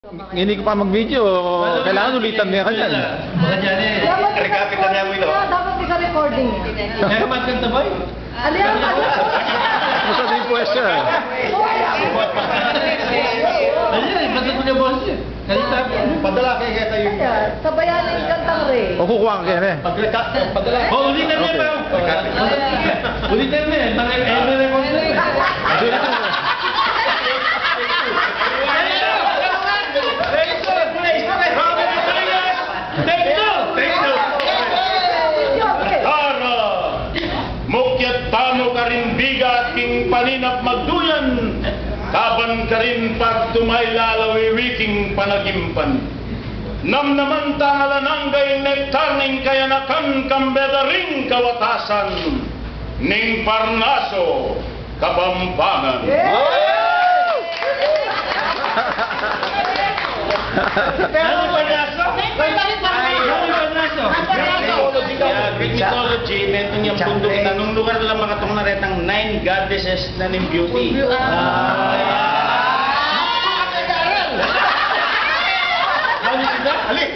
Hindi ko pa mag-video. Kailangan ulitan niya ka dyan. Baka dyan eh. Recapita niya mo ito. Dapat di ka recording. Kaya ka kanta boy? Aliyan ka dyan. Basta din po siya. Ayun, basta ko niya boss eh. Kanita, padala kaya kaya tayo. Sabayan yung kantang Ray. O kukuha ka kaya eh. Padala. Oh, ulitan niya pa. Ulitan niya. Ever mo siya. Mukyat tamo karimbiga king paninap magduyan, kaban karin pag tumaylalawi wiking panagimpan. Nam naman tangalananggay nektar ning kayanakan kambedaring kawatasan, ning Parnaso, Kabambangan. Ano Parnaso? Greek mythology, meron yung bundok na nung lugar lang mga itong naretang 9 goddesses na ng beauty. Halik!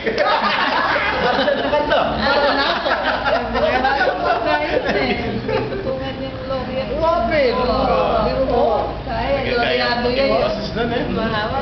Mahaba.